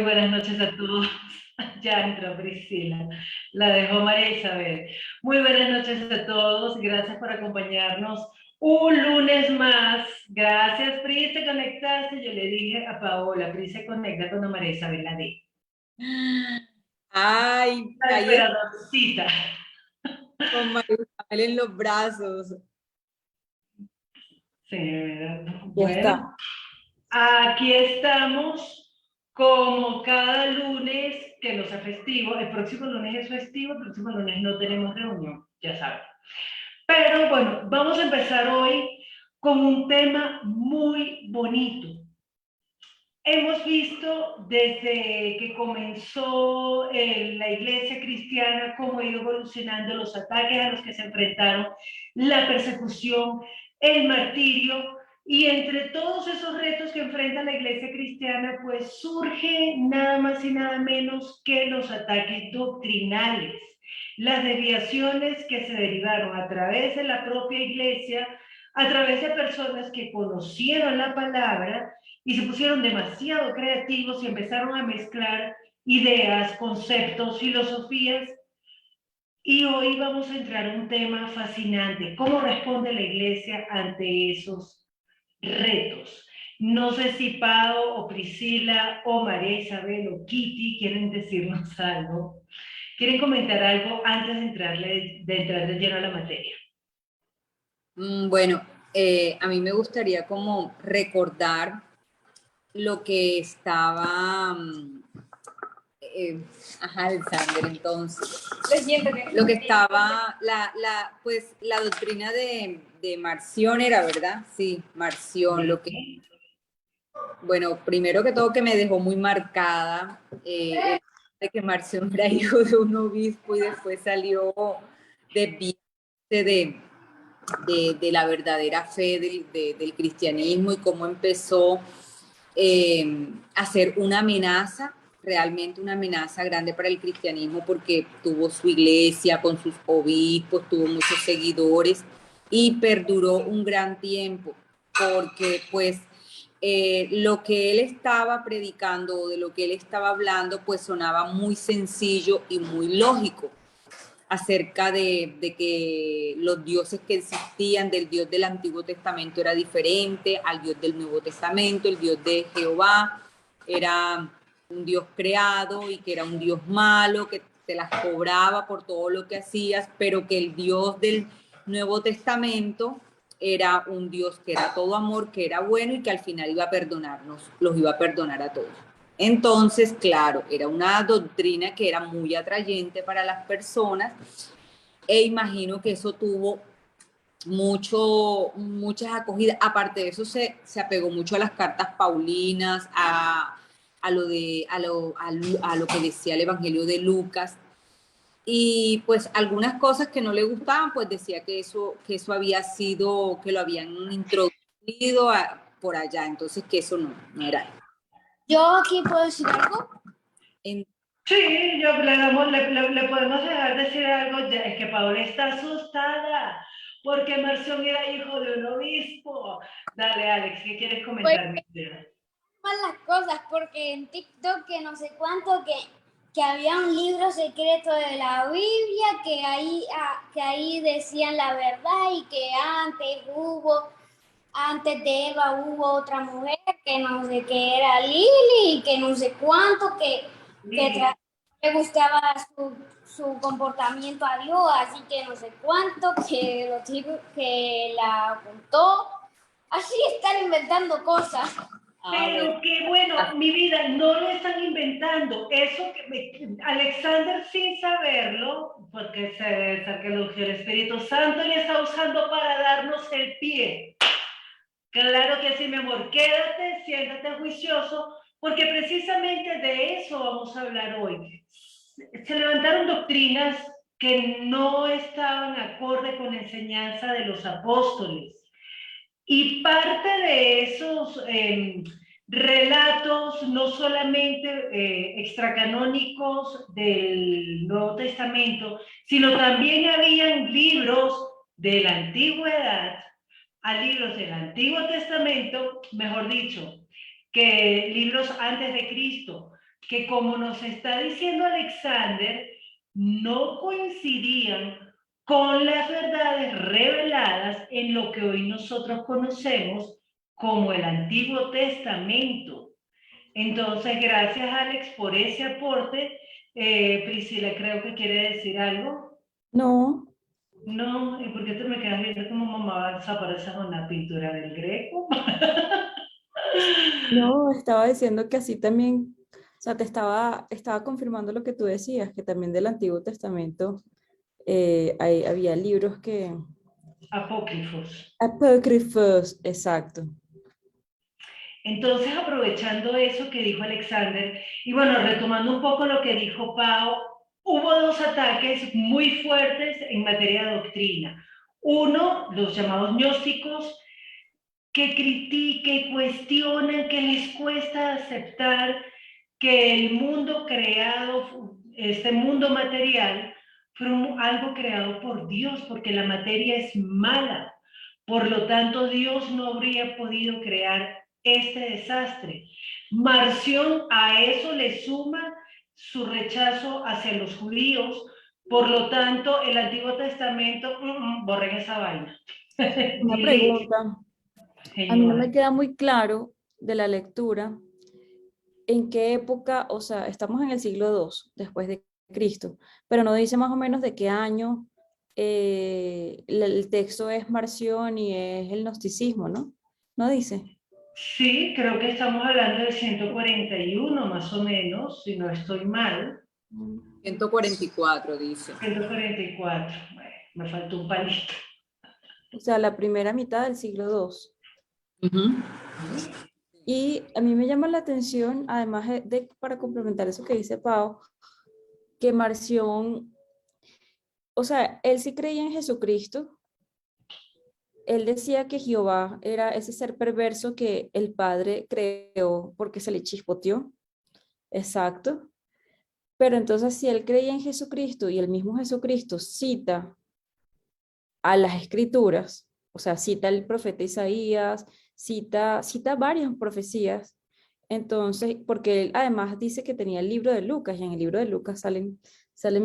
buenas noches a todos. Ya entró Priscila, la dejó María Isabel. Muy buenas noches a todos, gracias por acompañarnos un lunes más. Gracias, Pri, te conectaste. Yo le dije a Paola, Pri se conecta cuando María Isabel la ve. Ay, La ahí está esperadorcita. con María Isabel en los brazos. Sí, Ya bueno, está. aquí estamos como cada lunes que no sea festivo. El próximo lunes es festivo, el próximo lunes no tenemos reunión, ya saben. Pero bueno, vamos a empezar hoy con un tema muy bonito. Hemos visto desde que comenzó la iglesia cristiana cómo ha ido evolucionando los ataques a los que se enfrentaron, la persecución, el martirio, y entre todos esos retos que enfrenta la iglesia cristiana, pues surge nada más y nada menos que los ataques doctrinales, las desviaciones que se derivaron a través de la propia iglesia, a través de personas que conocieron la palabra y se pusieron demasiado creativos y empezaron a mezclar ideas, conceptos, filosofías. Y hoy vamos a entrar en un tema fascinante, cómo responde la iglesia ante esos retos. No sé si Pau o Priscila o María Isabel o Kitty quieren decirnos algo. ¿Quieren comentar algo antes de entrar de lleno a la materia? Bueno, a mí me gustaría como recordar lo que estaba, ajá, Alexander, entonces, lo que estaba, pues la doctrina de Marción era, ¿verdad? Sí, Marción, lo que, Sí. bueno, primero que todo que me dejó muy marcada, de que Marción era hijo de un obispo y después salió desviarse de la verdadera fe del cristianismo y cómo empezó a ser una amenaza, realmente una amenaza grande para el cristianismo porque tuvo su iglesia con sus obispos, tuvo muchos seguidores y perduró un gran tiempo porque pues lo que él estaba predicando o de lo que él estaba hablando pues sonaba muy sencillo y muy lógico acerca de que los dioses que existían, del Dios del Antiguo Testamento era diferente al Dios del Nuevo Testamento, el Dios de Jehová era un Dios creado y que era un Dios malo, que te las cobraba por todo lo que hacías, pero que el Dios del Nuevo Testamento era un Dios que era todo amor, que era bueno y que al final iba a perdonarnos, los iba a perdonar a todos. Entonces, claro, era una doctrina que era muy atrayente para las personas e imagino que eso tuvo muchas acogidas. Aparte de eso, se apegó mucho a las cartas paulinas, a lo que decía el Evangelio de Lucas. Y pues algunas cosas que no le gustaban, pues decía que eso había sido, que lo habían introducido por allá, entonces que eso no era. Yo aquí puedo decir algo. En, Sí, le podemos dejar decir algo, ya, es que Paola está asustada porque Marción era hijo de un obispo. Dale, Alex, ¿qué quieres Pues comentar, mi vida? las cosas, porque en TikTok que no sé cuánto, que había un libro secreto de la Biblia, que ahí decían la verdad y que antes de Eva hubo otra mujer que no sé qué era Lili y que no sé cuánto, le gustaba su comportamiento a Dios, así que no sé cuánto, que los chicos que la contó, así están inventando cosas. Pero bueno. qué bueno, mi vida, no lo están inventando. Alexander, sin saberlo, porque se debe ser que el Espíritu Santo le está usando para darnos el pie. Claro que sí, mi amor. Quédate, siéntate juicioso, porque precisamente de eso vamos a hablar hoy. Se levantaron doctrinas que no estaban acorde con la enseñanza de los apóstoles. Y parte de esos relatos, no solamente extracanónicos del Nuevo Testamento, sino también habían libros de la antigüedad a libros del Antiguo Testamento, mejor dicho, que libros antes de Cristo, que, como nos está diciendo Alexander, no coincidían con las verdades reveladas en lo que hoy nosotros conocemos como el Antiguo Testamento. Entonces, gracias Alex por ese aporte. Priscila, creo que quiere decir algo. No, No, ¿y por qué te me quedas viendo como mamá desaparece con la pintura del Greco? no, estaba diciendo que así también, o sea, estaba confirmando lo que tú decías, que también del Antiguo Testamento había libros que... Apócrifos. Apócrifos, exacto. Entonces, aprovechando eso que dijo Alexander, y bueno, retomando un poco lo que dijo Pau, hubo dos ataques muy fuertes en materia de doctrina. Uno, los llamados gnósticos, que critican y cuestionan, que les cuesta aceptar que el mundo creado, este mundo material, fue algo creado por Dios, porque la materia es mala. Por lo tanto, Dios no habría podido crear este desastre. Marción a eso le suma su rechazo hacia los judíos. Por lo tanto, el Antiguo Testamento, borren esa vaina. Una pregunta. A mí no me queda muy claro de la lectura en qué época, o sea, estamos en el siglo II después de Cristo, pero no dice más o menos de qué año el texto es Marción y es el gnosticismo, ¿no? No dice. Sí, creo que estamos hablando del 141 más o menos, si no estoy mal. 144 dice. 144, bueno, me faltó un palito. O sea, la primera mitad del siglo II. Ujú. Y a mí me llama la atención, además para complementar eso que dice Pau, que Marción, o sea, él sí creía en Jesucristo. Él decía que Jehová era ese ser perverso que el Padre creó porque se le chispoteó. Exacto. Pero entonces, si él creía en Jesucristo y el mismo Jesucristo cita a las escrituras, o sea, cita el profeta Isaías, cita varias profecías, entonces, porque él además dice que tenía el libro de Lucas, y en el libro de Lucas salen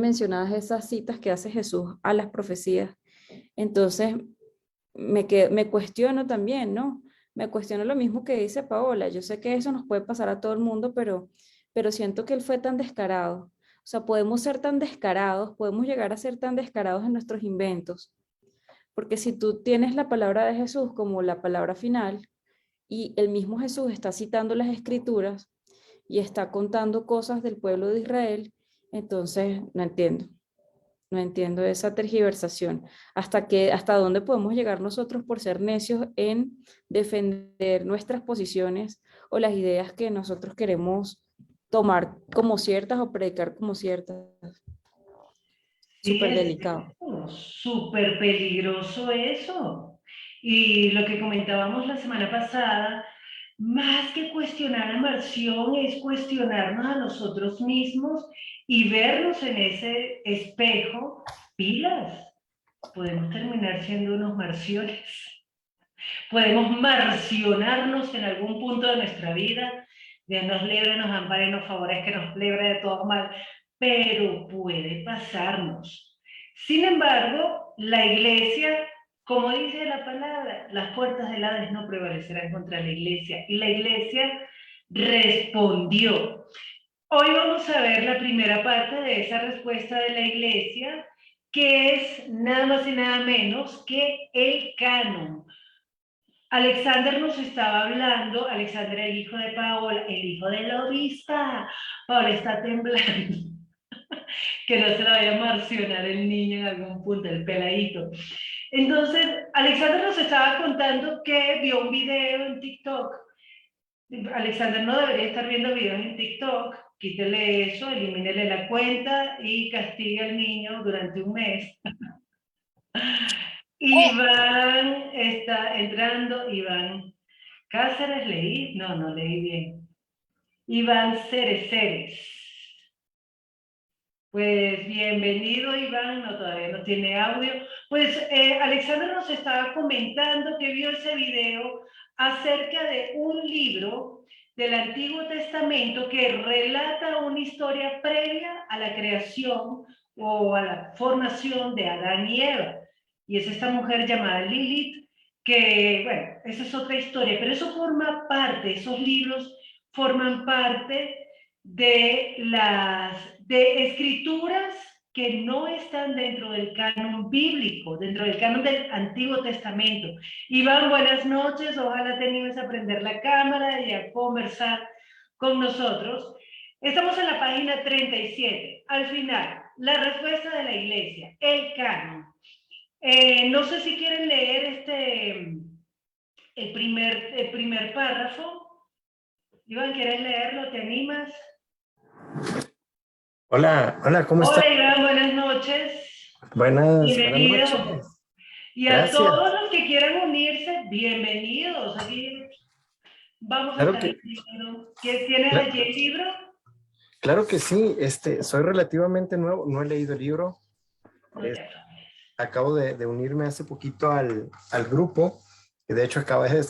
mencionadas esas citas que hace Jesús a las profecías. Entonces, me cuestiono también, ¿no? Me cuestiono lo mismo que dice Paola. Yo sé que eso nos puede pasar a todo el mundo, pero siento que él fue tan descarado. O sea, podemos ser tan descarados, podemos llegar a ser tan descarados en nuestros inventos, porque si tú tienes la palabra de Jesús como la palabra final y el mismo Jesús está citando las escrituras y está contando cosas del pueblo de Israel, entonces no entiendo esa tergiversación. ¿Hasta dónde podemos llegar nosotros por ser necios en defender nuestras posiciones o las ideas que nosotros queremos tomar como ciertas o predicar como ciertas? Sí, Súper es delicado. súper peligroso eso. Y lo que comentábamos la semana pasada, más que cuestionar a Marción, es cuestionarnos a nosotros mismos y vernos en ese espejo. Pilas, podemos terminar siendo unos marciones. Podemos marcionarnos en algún punto de nuestra vida. Dios nos libre, nos ampare, nos favorezca, nos libre de todo mal, pero puede pasarnos. Sin embargo, la iglesia, como dice la palabra, las puertas del Hades no prevalecerán contra la iglesia, y la iglesia respondió. Hoy vamos a ver la primera parte de esa respuesta de la iglesia, que es nada más y nada menos que el canon. Alexander nos estaba hablando, Alexander el hijo de Paola, el hijo de la obispa. Paola está temblando, que no se la vaya a marcionar el niño en algún punto, el peladito. Entonces, Alexander nos estaba contando que vio un video en TikTok. Alexander no debería estar viendo videos en TikTok, quítele eso, elimínele la cuenta y castigue al niño durante un mes. Iván está entrando, Iván Cáceres leí, no leí bien. Iván Cereceres. Pues bienvenido Iván, no, todavía no tiene audio. Pues Alexander nos estaba comentando que vio ese video acerca de un libro del Antiguo Testamento que relata una historia previa a la creación o a la formación de Adán y Eva. Y es esta mujer llamada Lilith, que, bueno, esa es otra historia, pero eso forma parte, esos libros forman parte de escrituras que no están dentro del canon bíblico, dentro del canon del Antiguo Testamento. Iván, buenas noches, ojalá te animes a prender la cámara y a conversar con nosotros. Estamos en la página 37, al final, la respuesta de la iglesia, el canon. No sé si quieren leer el primer párrafo. Iván, ¿quieres leerlo? ¿Te animas? Hola, hola, ¿cómo estás? Hola Iván, buenas noches. Buenas Bienvenido. noches. Y a Gracias. todos los que quieran unirse, bienvenidos. Aquí vamos Claro a estar que- leyendo. ¿Tienes Claro. allí el libro? Claro que sí, soy relativamente nuevo, no he leído el libro, No te Es- afanones. acabo de unirme hace poquito al grupo, que de hecho acaba de la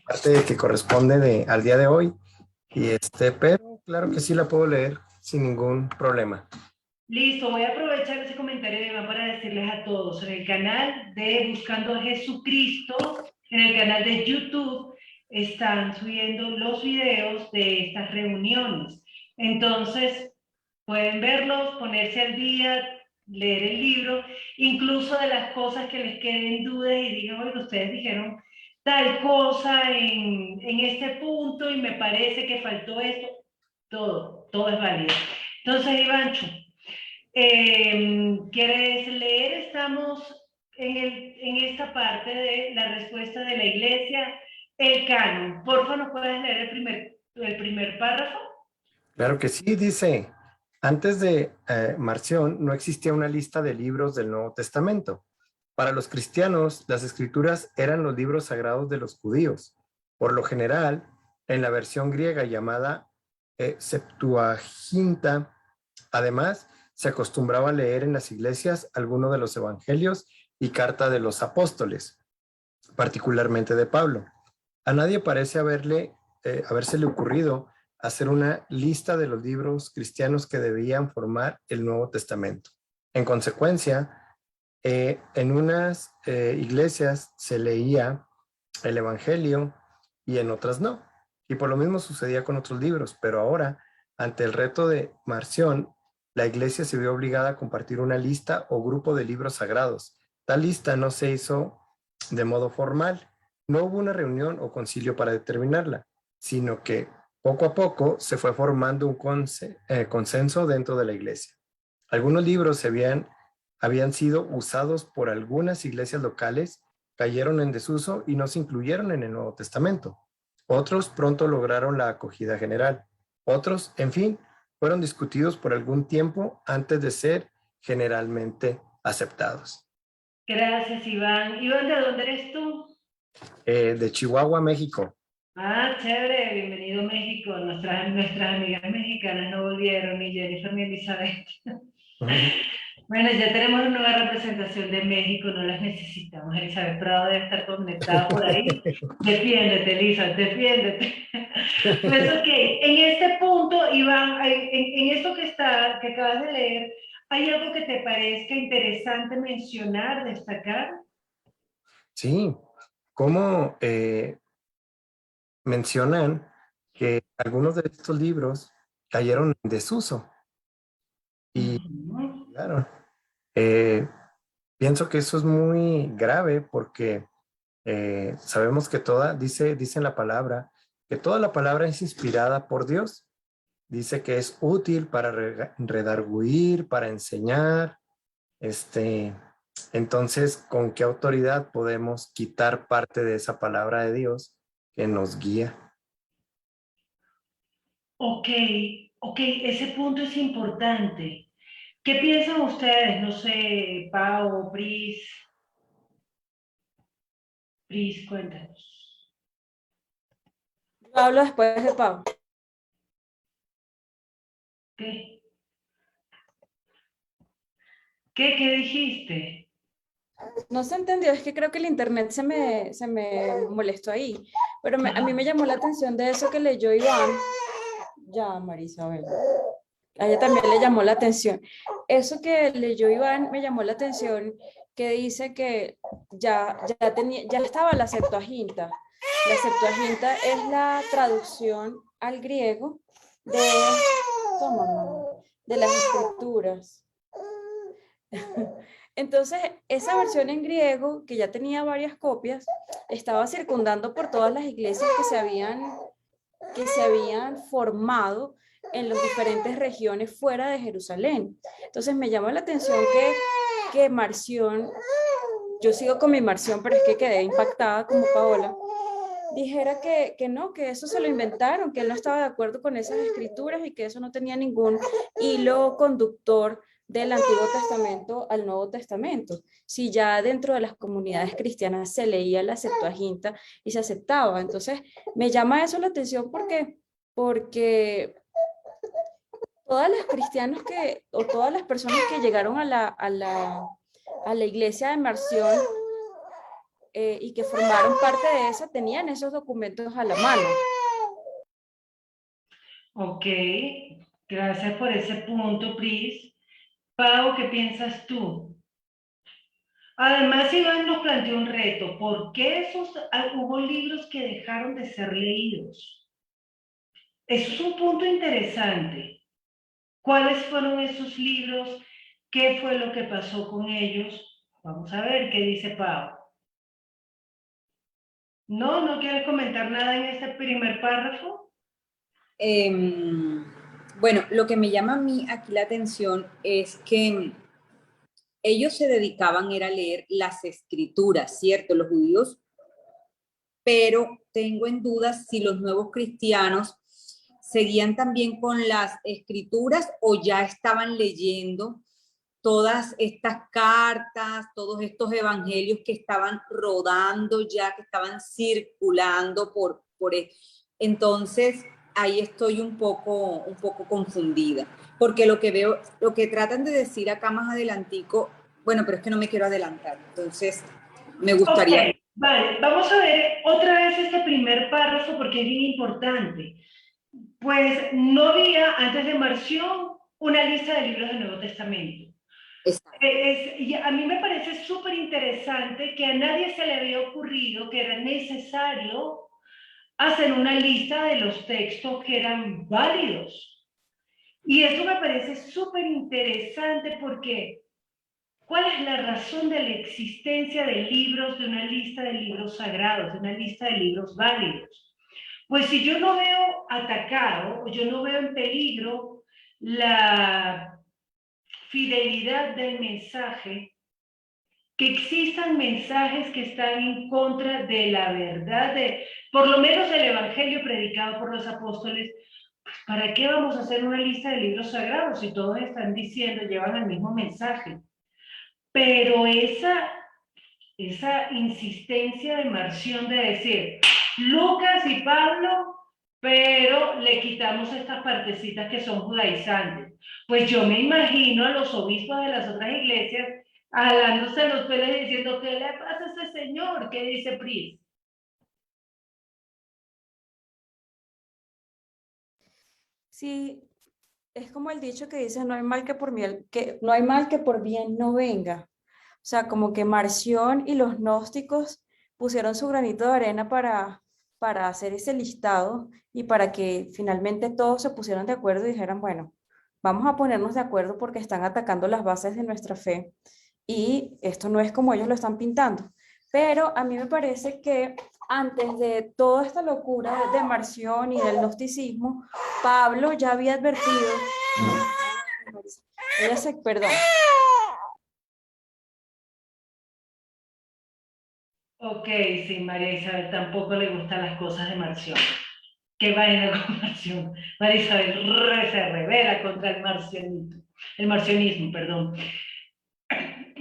parte que corresponde al día de hoy, pero claro que sí la puedo leer sin ningún problema. Listo, voy a aprovechar ese comentario de Iván para decirles a todos, en el canal de Buscando a Jesucristo, en el canal de YouTube, están subiendo los videos de estas reuniones. Entonces, pueden verlos, ponerse al día, leer el libro, incluso de las cosas que les queden dudas y digan, oye, ustedes dijeron tal cosa en este punto y me parece que faltó esto. Todo es válido. Entonces, Ivancho, ¿quieres leer? Estamos en esta parte de la respuesta de la iglesia, el canon. Porfa, ¿nos puedes leer el primer párrafo? Claro que sí, dice, antes de Marción no existía una lista de libros del Nuevo Testamento. Para los cristianos, las escrituras eran los libros sagrados de los judíos. Por lo general, en la versión griega llamada Septuaginta, además, se acostumbraba a leer en las iglesias algunos de los evangelios y carta de los apóstoles, particularmente de Pablo. A nadie parece habérsele ocurrido hacer una lista de los libros cristianos que debían formar el Nuevo Testamento. En consecuencia, en unas iglesias se leía el Evangelio y en otras no. Y por lo mismo sucedía con otros libros, pero ahora, ante el reto de Marción, la iglesia se vio obligada a compartir una lista o grupo de libros sagrados. Tal lista no se hizo de modo formal, no hubo una reunión o concilio para determinarla, sino que poco a poco se fue formando un consenso dentro de la iglesia. Algunos libros habían sido usados por algunas iglesias locales, cayeron en desuso y no se incluyeron en el Nuevo Testamento. Otros pronto lograron la acogida general. Otros, en fin, fueron discutidos por algún tiempo antes de ser generalmente aceptados. Gracias, Iván. Iván, ¿de dónde eres tú? De Chihuahua, México. Ah, chévere, bienvenido a México. Nuestras amigas mexicanas no volvieron, ni Jennifer ni Elizabeth. Bueno, ya tenemos una nueva representación de México, no las necesitamos. Elizabeth Prado debe estar conectada por ahí. Defiéndete, Elizabeth, defiéndete. Pues ok, en este punto, Iván, en esto que acabas de leer, ¿hay algo que te parezca interesante mencionar, destacar? Sí, como mencionan que algunos de estos libros cayeron en desuso y Ujú. claro, pienso que eso es muy grave porque sabemos que dice la palabra, que toda la palabra es inspirada por Dios. Dice que es útil para redarguir, para enseñar. Entonces, ¿con qué autoridad podemos quitar parte de esa palabra de Dios que nos guía? Ok, ese punto es importante. ¿Qué piensan ustedes? No sé, Pau, Pris, cuéntanos. Yo hablo después de Pau. ¿Qué? ¿Qué dijiste? No se entendió, es que creo que el internet se me molestó ahí, pero a mí me llamó la atención de eso que leyó Iván. Ya, Marisabel. A ella también le llamó la atención. Eso que leyó Iván me llamó la atención, que dice que ya estaba la Septuaginta. La Septuaginta es la traducción al griego de, toma, mamá, de las escrituras. Entonces, esa versión en griego, que ya tenía varias copias, estaba circundando por todas las iglesias que se habían formado en las diferentes regiones fuera de Jerusalén. Entonces, me llama la atención que Marción, yo sigo con mi Marción, pero es que quedé impactada como Paola, dijera que no, que eso se lo inventaron, que él no estaba de acuerdo con esas escrituras y que eso no tenía ningún hilo conductor del Antiguo Testamento al Nuevo Testamento. Si ya dentro de las comunidades cristianas se leía la Septuaginta y se aceptaba. Entonces, me llama eso la atención porque todas las cristianos o todas las personas que llegaron a la iglesia de Marción y que formaron parte de esa, tenían esos documentos a la mano. Ok, gracias por ese punto, Pris. Pau, ¿qué piensas tú? Además, Iván nos planteó un reto. ¿Por qué hubo libros que dejaron de ser leídos? Eso es un punto interesante. ¿Cuáles fueron esos libros? ¿Qué fue lo que pasó con ellos? Vamos a ver qué dice Pau. ¿No quieres comentar nada en este primer párrafo? Bueno, lo que me llama a mí aquí la atención es que ellos se dedicaban era a leer las escrituras, ¿cierto? Los judíos, pero tengo en duda si los nuevos cristianos seguían también con las escrituras o ya estaban leyendo todas estas cartas, todos estos evangelios que estaban rodando ya, que estaban circulando entonces ahí estoy un poco confundida, porque lo que veo, lo que tratan de decir acá más adelantico, bueno, pero es que no me quiero adelantar, entonces me gustaría... Ok, vale, vamos a ver otra vez este primer párrafo porque es bien importante. Pues no había antes de Marción una lista de libros del Nuevo Testamento. Y a mí me parece súper interesante que a nadie se le había ocurrido que era necesario hacer una lista de los textos que eran válidos. Y eso me parece súper interesante porque ¿cuál es la razón de la existencia de libros, de una lista de libros sagrados, de una lista de libros válidos? Pues si yo no veo atacado o yo no veo en peligro la fidelidad del mensaje, que existan mensajes que están en contra de la verdad, por lo menos del evangelio predicado por los apóstoles, pues ¿para qué vamos a hacer una lista de libros sagrados si todos están diciendo, llevan el mismo mensaje? Pero esa insistencia de Marción de decir, Lucas y Pablo, pero le quitamos estas partecitas que son judaizantes. Pues yo me imagino a los obispos de las otras iglesias jalándose los pelos y diciendo, ¿qué le pasa a ese señor? ¿Qué dice Pris? Sí, es como el dicho que dice, no hay mal no hay mal que por bien no venga. O sea, como que Marción y los gnósticos pusieron su granito de arena para hacer ese listado y para que finalmente todos se pusieran de acuerdo y dijeran, bueno, vamos a ponernos de acuerdo porque están atacando las bases de nuestra fe y esto no es como ellos lo están pintando. Pero a mí me parece que antes de toda esta locura de Marción y del gnosticismo, Pablo ya había advertido, perdón. Ok, sí, María Isabel tampoco le gustan las cosas de Marción. ¿Qué vaina con Marción? María Isabel se revela contra el marcionismo, perdón.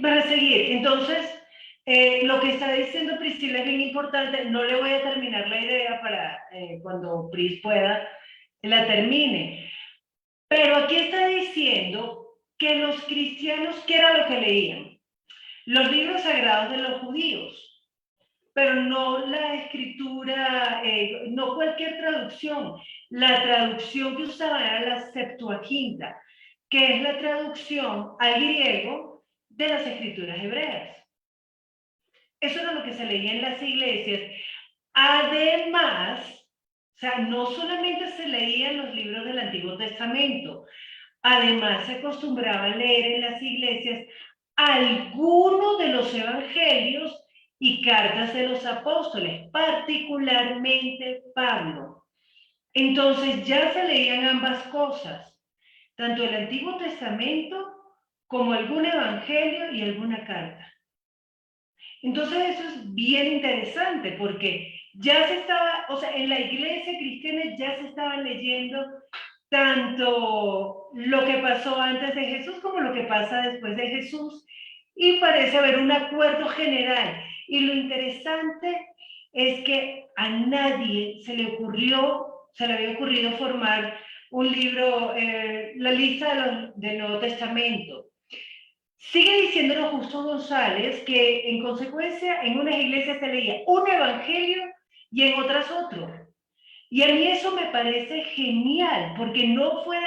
Para seguir, entonces, lo que está diciendo Priscila es bien importante. No le voy a terminar la idea para cuando Pris pueda, la termine. Pero aquí está diciendo que los cristianos, ¿qué era lo que leían? los libros sagrados de los judíos, pero no la escritura, no cualquier traducción. La traducción que usaban era la Septuaginta, que es la traducción al griego de las escrituras hebreas. Eso era lo que se leía en las iglesias. Además, o sea, no solamente se leían los libros del Antiguo Testamento, además se acostumbraba a leer en las iglesias algunos de los evangelios y cartas de los apóstoles, particularmente Pablo. Entonces ya se leían ambas cosas, tanto el Antiguo Testamento como algún evangelio y alguna carta. Entonces eso es bien interesante porque ya se estaba, o sea, en la iglesia cristiana ya se estaban leyendo tanto lo que pasó antes de Jesús como lo que pasa después de Jesús, y parece haber un acuerdo general. Y lo interesante es que a nadie se le había ocurrido formar un libro, la lista del Nuevo Testamento. Sigue diciéndolo Justo González que en consecuencia en unas iglesias se leía un evangelio y en otras otro. Y a mí eso me parece genial, porque no fue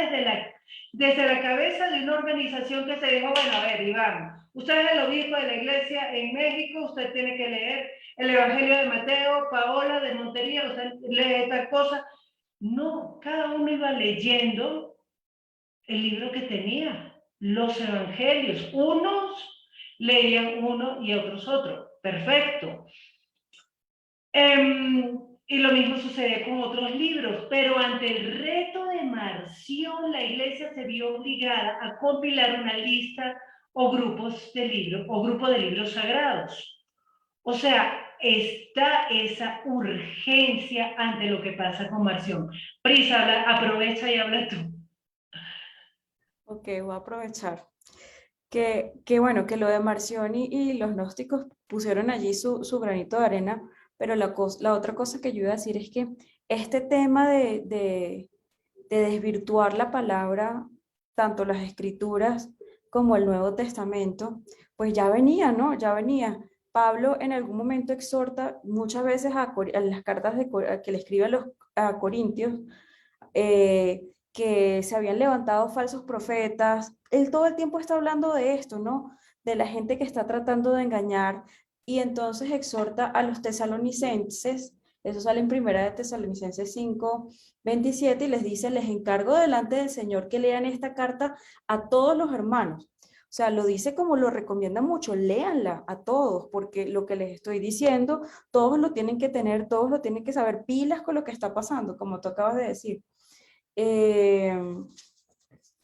desde la cabeza de una organización que se dijo, bueno, a ver, Iván, usted es el obispo de la iglesia en México, usted tiene que leer el Evangelio de Mateo, Paola de Montería, usted lee tal cosa. No, cada uno iba leyendo el libro que tenía, los evangelios. Unos leían uno y otros otro. Perfecto. Y lo mismo sucede con otros libros, pero ante el reto de Marción, la iglesia se vio obligada a compilar una lista o grupos de libros, o grupo de libros sagrados. O sea, está esa urgencia ante lo que pasa con Marción. Prisa, aprovecha y habla tú. Ok, voy a aprovechar. Que bueno, que lo de Marción y los gnósticos pusieron allí su granito de arena, pero la otra cosa que yo iba a decir es que este tema de desvirtuar la palabra, tanto las escrituras como el Nuevo Testamento, pues ya venía, ¿no? Ya venía. Pablo en algún momento exhorta muchas veces a las cartas que le escribe a Corintios, que se habían levantado falsos profetas. Él todo el tiempo está hablando de esto, ¿no? De la gente que está tratando de engañar, y entonces exhorta a los tesalonicenses. Eso sale en Primera de Tesalonicenses 5:27, y les dice: les encargo delante del Señor que lean esta carta a todos los hermanos. O sea, lo dice como lo recomienda mucho: léanla a todos, porque lo que les estoy diciendo, todos lo tienen que tener, todos lo tienen que saber, pilas con lo que está pasando, como tú acabas de decir.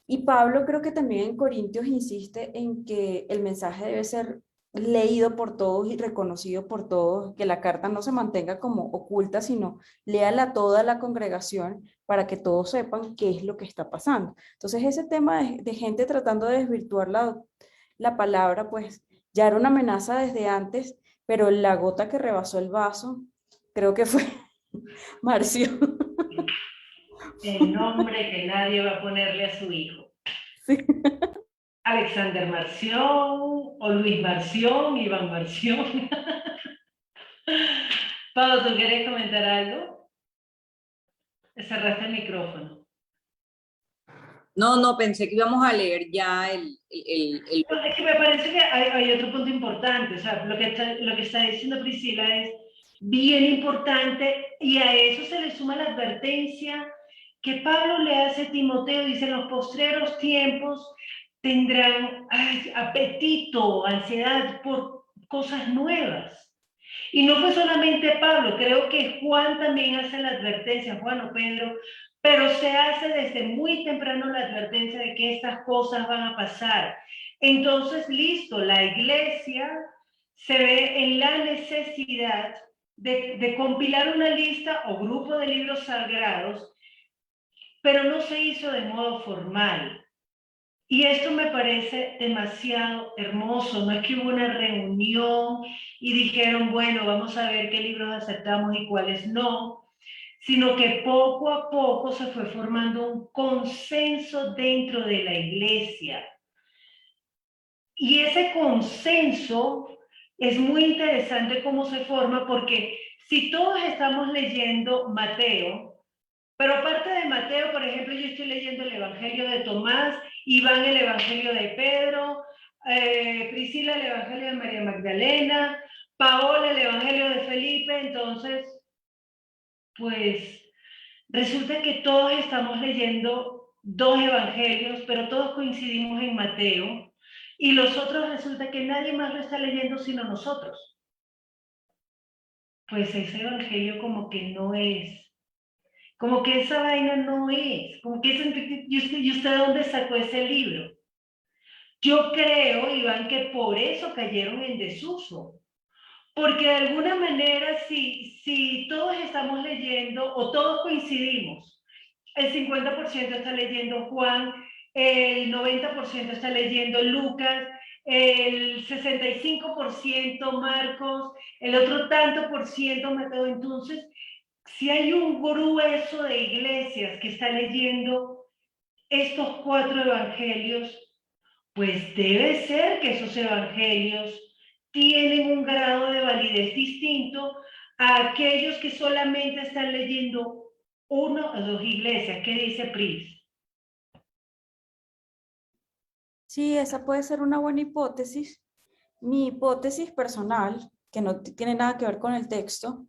Y Pablo creo que también en Corintios insiste en que el mensaje debe ser leído por todos y reconocido por todos, que la carta no se mantenga como oculta, sino léala a toda la congregación para que todos sepan qué es lo que está pasando. Entonces ese tema de gente tratando de desvirtuar la palabra, pues ya era una amenaza desde antes, pero la gota que rebasó el vaso creo que fue Marcio. El nombre que nadie va a ponerle a su hijo. Sí. Alexander Marción, o Luis Marción, Iván Marción. Pablo, ¿tú quieres comentar algo? Cerraste el micrófono. No, pensé que íbamos a leer ya el... No, es que me parece que hay otro punto importante. O sea, lo que está diciendo Priscila es bien importante, y a eso se le suma la advertencia que Pablo le hace a Timoteo. Dice: en los postreros tiempos tendrán apetito, ansiedad por cosas nuevas. Y no fue solamente Pablo, creo que Juan también hace la advertencia, Juan o Pedro, pero se hace desde muy temprano la advertencia de que estas cosas van a pasar. Entonces, listo, la iglesia se ve en la necesidad de compilar una lista o grupo de libros sagrados, pero no se hizo de modo formal. Y esto me parece demasiado hermoso. No es que hubo una reunión y dijeron, bueno, vamos a ver qué libros aceptamos y cuáles no, sino que poco a poco se fue formando un consenso dentro de la iglesia. Y ese consenso es muy interesante cómo se forma, porque si todos estamos leyendo Mateo, pero aparte de Mateo, por ejemplo, yo estoy leyendo el Evangelio de Tomás, Iván el Evangelio de Pedro, Priscila el Evangelio de María Magdalena, Paola el Evangelio de Felipe, entonces, pues resulta que todos estamos leyendo dos evangelios, pero todos coincidimos en Mateo, y los otros resulta que nadie más lo está leyendo sino nosotros. Pues ese evangelio como que no es, como que esa vaina no es, como que ese, ¿y usted dónde sacó ese libro? Yo creo, Iván, que por eso cayeron en desuso. Porque de alguna manera, si todos estamos leyendo o todos coincidimos, el 50% está leyendo Juan, el 90% está leyendo Lucas, el 65% Marcos, el otro tanto por ciento Mateo. Entonces, si hay un grueso de iglesias que está leyendo estos cuatro evangelios, pues debe ser que esos evangelios tienen un grado de validez distinto a aquellos que solamente están leyendo uno o dos iglesias. ¿Qué dice Pris? Sí, esa puede ser una buena hipótesis. Mi hipótesis personal, que no tiene nada que ver con el texto,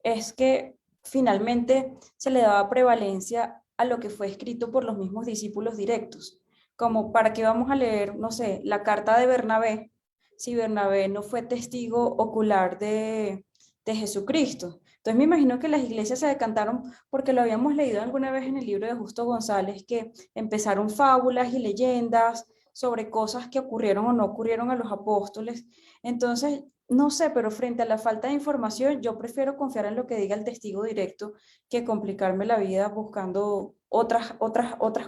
es que finalmente se le daba prevalencia a lo que fue escrito por los mismos discípulos directos, como para qué vamos a leer, no sé, la carta de Bernabé, si Bernabé no fue testigo ocular de Jesucristo. Entonces me imagino que las iglesias se decantaron porque lo habíamos leído alguna vez en el libro de Justo González, que empezaron fábulas y leyendas sobre cosas que ocurrieron o no ocurrieron a los apóstoles. Entonces, no sé, pero frente a la falta de información, yo prefiero confiar en lo que diga el testigo directo que complicarme la vida buscando otras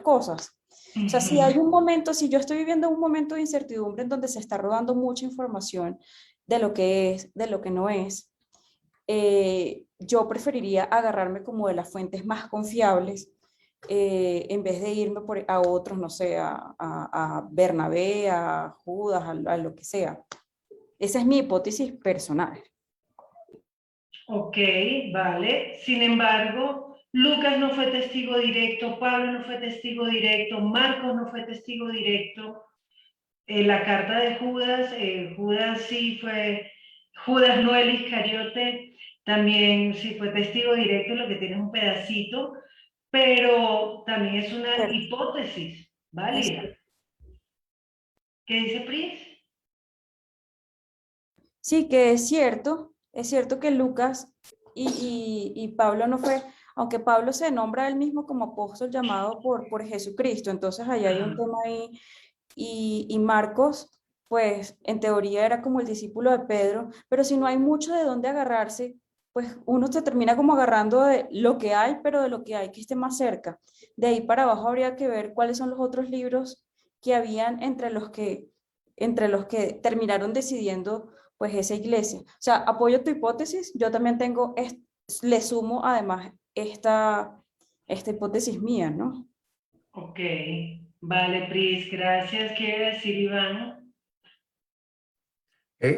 cosas. O sea, si hay un momento, si yo estoy viviendo un momento de incertidumbre en donde se está rodando mucha información de lo que es, de lo que no es, yo preferiría agarrarme como de las fuentes más confiables en vez de irme a otros, no sé, a Bernabé, a Judas, a lo que sea. Esa es mi hipótesis personal. Ok, vale. Sin embargo, Lucas no fue testigo directo, Pablo no fue testigo directo, Marcos no fue testigo directo. La carta de Judas, Judas sí fue, Judas no el Iscariote, también sí fue testigo directo, lo que tiene es un pedacito, pero también es una Cierto, hipótesis es válida. cierto. ¿Qué dice Pris? Sí, que es cierto que Lucas y Pablo no fue, aunque Pablo se nombra a él mismo como apóstol llamado por Jesucristo, entonces ahí hay un Ajá. tema ahí, y Marcos, pues en teoría era como el discípulo de Pedro, pero si no hay mucho de dónde agarrarse, pues uno se termina como agarrando de lo que hay, pero de lo que hay que esté más cerca. De ahí para abajo habría que ver cuáles son los otros libros que habían entre los que terminaron decidiendo pues esa iglesia. O sea, apoyo tu hipótesis, yo también tengo, le sumo además esta hipótesis mía, ¿no? Ok, vale, Pris, gracias. ¿Qué iba a decir Iván?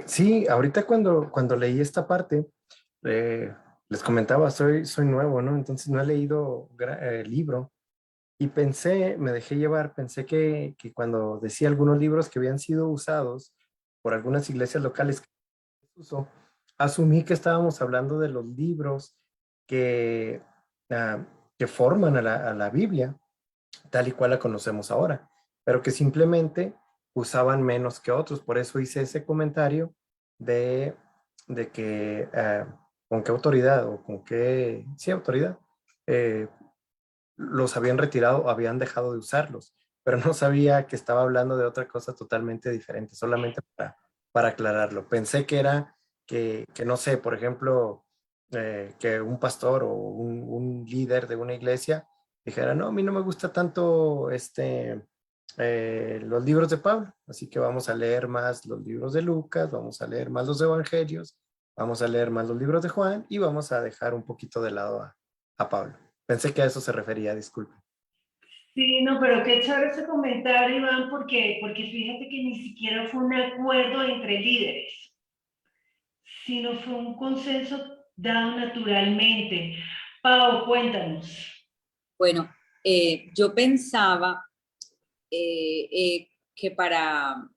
Sí, ahorita cuando leí esta parte, eh, les comentaba, soy nuevo, ¿no? Entonces no he leído el libro y pensé, me dejé llevar, pensé que cuando decía algunos libros que habían sido usados por algunas iglesias locales que usó, asumí que estábamos hablando de los libros que, ah, que forman a la Biblia, tal y cual la conocemos ahora, pero que simplemente usaban menos que otros. Por eso hice ese comentario de, de que con qué autoridad o con qué, sí, autoridad, eh, los habían retirado o habían dejado de usarlos, pero no sabía que estaba hablando de otra cosa totalmente diferente, solamente para aclararlo. Pensé que era que no sé, por ejemplo, que un pastor o un líder de una iglesia dijera, no, a mí no me gusta tanto los libros de Pablo, así que vamos a leer más los libros de Lucas, vamos a leer más los evangelios, vamos a leer más los libros de Juan y vamos a dejar un poquito de lado a Pablo. Pensé que a eso se refería, disculpe. Sí, no, pero qué chévere ese comentario, Iván, porque fíjate que ni siquiera fue un acuerdo entre líderes, sino fue un consenso dado naturalmente. Pau, cuéntanos. Bueno, yo pensaba que para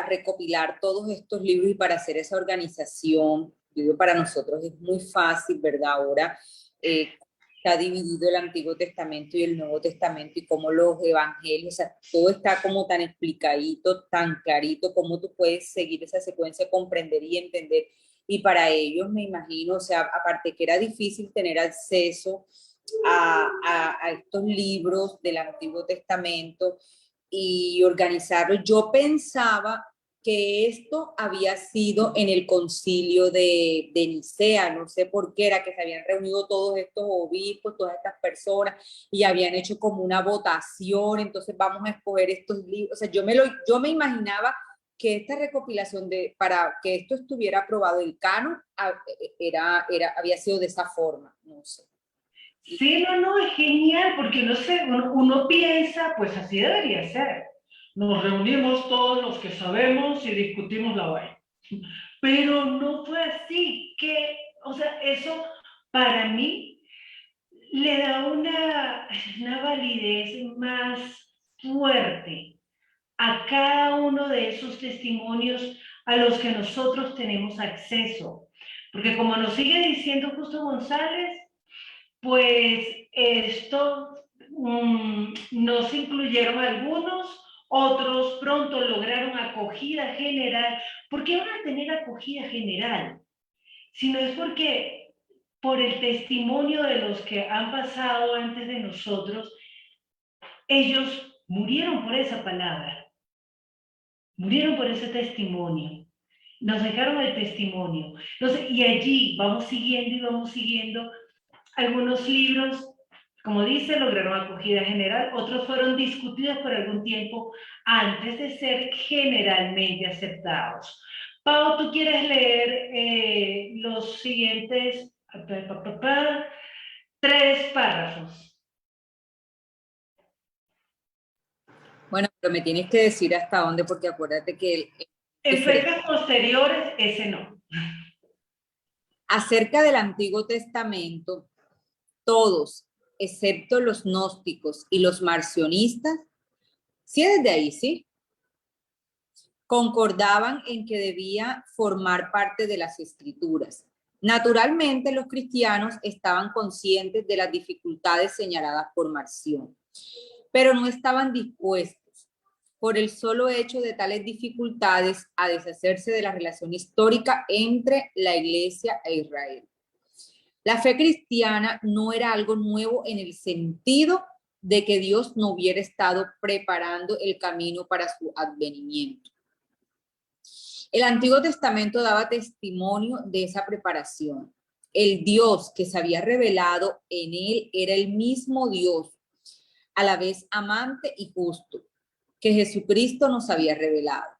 recopilar todos estos libros y para hacer esa organización, yo digo, para nosotros es muy fácil, ¿verdad? Ahora está dividido el Antiguo Testamento y el Nuevo Testamento y cómo los evangelios, o sea, todo está como tan explicadito, tan clarito, cómo tú puedes seguir esa secuencia, comprender y entender. Y para ellos, me imagino, o sea, aparte que era difícil tener acceso a estos libros del Antiguo Testamento, y organizarlo. Yo pensaba que esto había sido en el concilio de Nicea, no sé por qué era que se habían reunido todos estos obispos, todas estas personas, y habían hecho como una votación, entonces vamos a escoger estos libros. O sea, yo me imaginaba que esta recopilación para que esto estuviera aprobado el canon había sido de esa forma, no sé. Sí, no, no, es genial, porque no sé, uno piensa, pues así debería ser. Nos reunimos todos los que sabemos y discutimos la vaina. Pero no fue así, o sea, eso para mí le da una validez más fuerte a cada uno de esos testimonios a los que nosotros tenemos acceso. Porque como nos sigue diciendo Justo González, pues esto no se incluyeron algunos, otros pronto lograron acogida general. ¿Por qué van a tener acogida general? Si no es porque por el testimonio de los que han pasado antes de nosotros, ellos murieron por esa palabra, murieron por ese testimonio, nos dejaron el testimonio. Entonces, y allí vamos siguiendo y vamos siguiendo. Algunos libros, como dice, lograron acogida general, otros fueron discutidos por algún tiempo antes de ser generalmente aceptados. Pau, ¿tú quieres leer los siguientes 3 párrafos? Bueno, pero me tienes que decir hasta dónde, porque acuérdate que es En diferente. fechas posteriores, ese no. Acerca del Antiguo Testamento, todos, excepto los gnósticos y los marcionistas, sí, desde ahí, sí, concordaban en que debía formar parte de las escrituras. Naturalmente, los cristianos estaban conscientes de las dificultades señaladas por Marción, pero no estaban dispuestos, por el solo hecho de tales dificultades, a deshacerse de la relación histórica entre la Iglesia e Israel. La fe cristiana no era algo nuevo en el sentido de que Dios no hubiera estado preparando el camino para su advenimiento. El Antiguo Testamento daba testimonio de esa preparación. El Dios que se había revelado en él era el mismo Dios, a la vez amante y justo, que Jesucristo nos había revelado.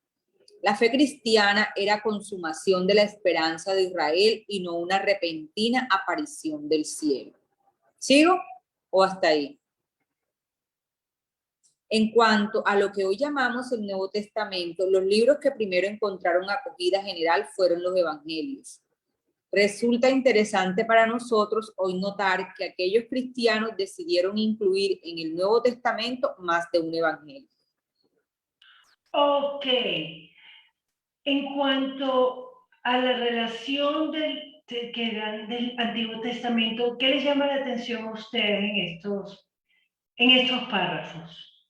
La fe cristiana era consumación de la esperanza de Israel y no una repentina aparición del cielo. ¿Sigo o hasta ahí? En cuanto a lo que hoy llamamos el Nuevo Testamento, los libros que primero encontraron acogida general fueron los evangelios. Resulta interesante para nosotros hoy notar que aquellos cristianos decidieron incluir en el Nuevo Testamento más de un evangelio. Ok. En cuanto a la relación del Antiguo Testamento, ¿qué les llama la atención a ustedes en estos párrafos?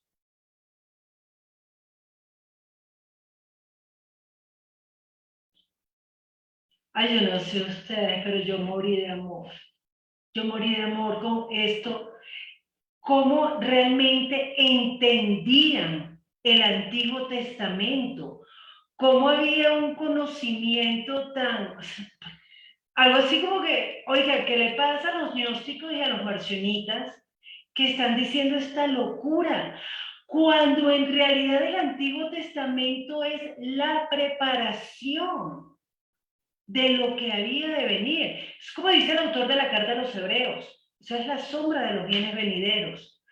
Ay, yo no sé ustedes, pero yo morí de amor. Yo morí de amor con esto, cómo realmente entendían el Antiguo Testamento, cómo había un conocimiento tan, algo así como que, oiga, ¿qué le pasa a los gnósticos y a los marcionitas que están diciendo esta locura? Cuando en realidad el Antiguo Testamento es la preparación de lo que había de venir. Es como dice el autor de la carta a los hebreos, eso es la sombra de los bienes venideros.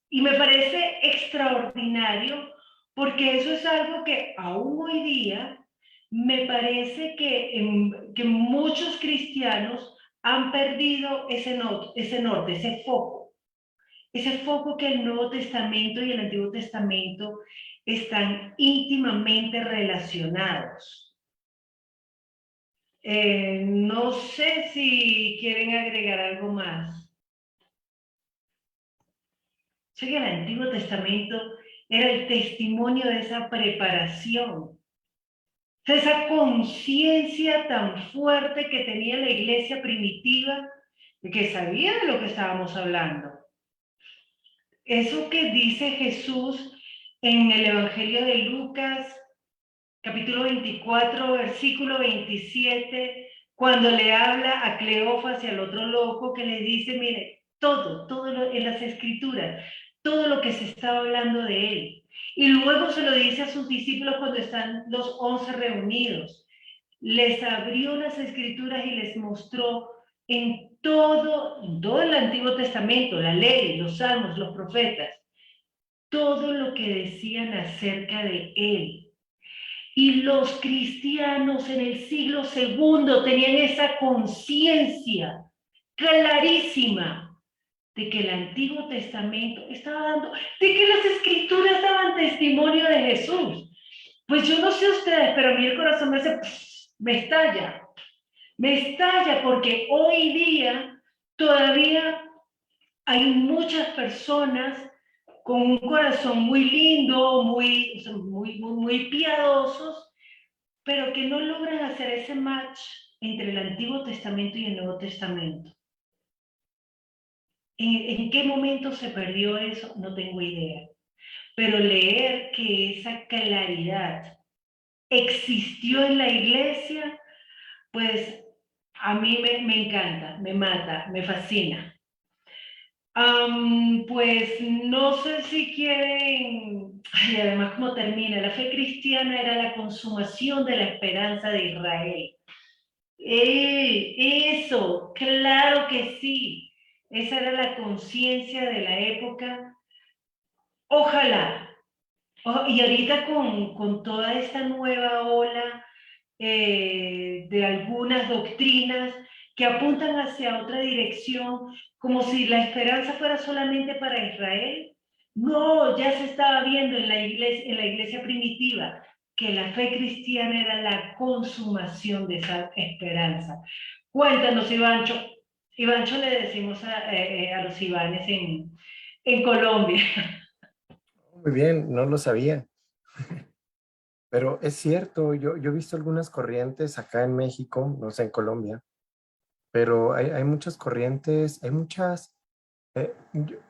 Y me parece extraordinario porque eso es algo que aún hoy día me parece que muchos cristianos han perdido ese norte, ese foco que el Nuevo Testamento y el Antiguo Testamento están íntimamente relacionados. No sé si quieren agregar algo más. Sé que el Antiguo Testamento era el testimonio de esa preparación, de esa conciencia tan fuerte que tenía la iglesia primitiva, de que sabía de lo que estábamos hablando. Eso que dice Jesús en el Evangelio de Lucas, capítulo 24, versículo 27, cuando le habla a Cleofas y al otro loco, que le dice, mire, todo en las escrituras, todo lo que se estaba hablando de él. Y luego se lo dice a sus discípulos cuando están los 11 reunidos. Les abrió las escrituras y les mostró en todo el Antiguo Testamento, la ley, los salmos, los profetas, todo lo que decían acerca de él. Y los cristianos en el siglo segundo tenían esa conciencia clarísima de que el Antiguo Testamento estaba dando, de que las escrituras daban testimonio de Jesús. Pues yo no sé ustedes, pero a mí el corazón me hace, me estalla porque hoy día todavía hay muchas personas con un corazón muy lindo, muy piadosos, pero que no logran hacer ese match entre el Antiguo Testamento y el Nuevo Testamento. ¿En qué momento se perdió eso? No tengo idea. Pero leer que esa claridad existió en la iglesia, pues a mí me encanta, me mata, me fascina. Pues no sé si quieren, y además cómo termina, la fe cristiana era la consumación de la esperanza de Israel. Eso, claro que sí, esa era la conciencia de la época. Ojalá, y ahorita con toda esta nueva ola de algunas doctrinas que apuntan hacia otra dirección, como si la esperanza fuera solamente para Israel. No, ya se estaba viendo en la iglesia primitiva que la fe cristiana era la consumación de esa esperanza. Cuéntanos, Ivancho. Ivancho le decimos a los Ivanes en Colombia. Muy bien, no lo sabía. Pero es cierto, yo he visto algunas corrientes acá en México, no sé, en Colombia, pero hay muchas corrientes, hay muchas,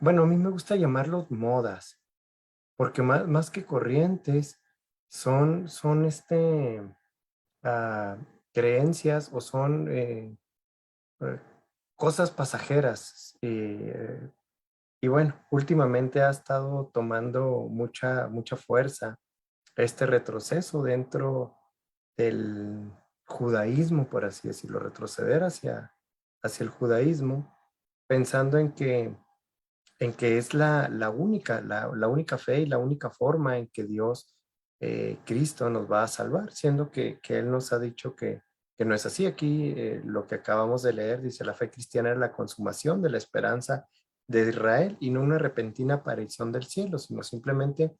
bueno, a mí me gusta llamarlos modas, porque más que corrientes son ah, creencias o son eh, cosas pasajeras. Y bueno, últimamente ha estado tomando mucha fuerza este retroceso dentro del judaísmo, por así decirlo, retroceder hacia el judaísmo, pensando en que es la única fe y la única forma en que Dios, Cristo, nos va a salvar, siendo que Él nos ha dicho que no es así. Aquí lo que acabamos de leer dice, la fe cristiana es la consumación de la esperanza de Israel y no una repentina aparición del cielo, sino simplemente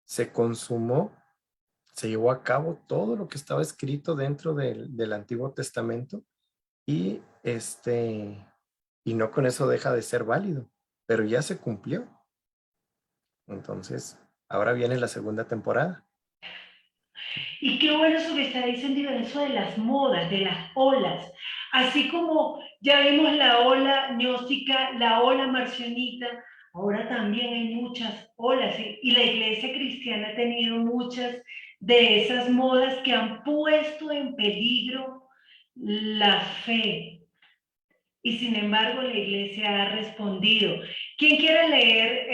se consumó, se llevó a cabo todo lo que estaba escrito dentro del Antiguo Testamento y y no con eso deja de ser válido, pero ya se cumplió. Entonces, ahora viene la segunda temporada. Y qué bueno eso que está diciendo Iván, eso de las modas, de las olas. Así como ya vimos la ola gnóstica, la ola marcionita, ahora también hay muchas olas. Y la iglesia cristiana ha tenido muchas de esas modas que han puesto en peligro la fe. Y sin embargo, la iglesia ha respondido. ¿Quién quiere leer?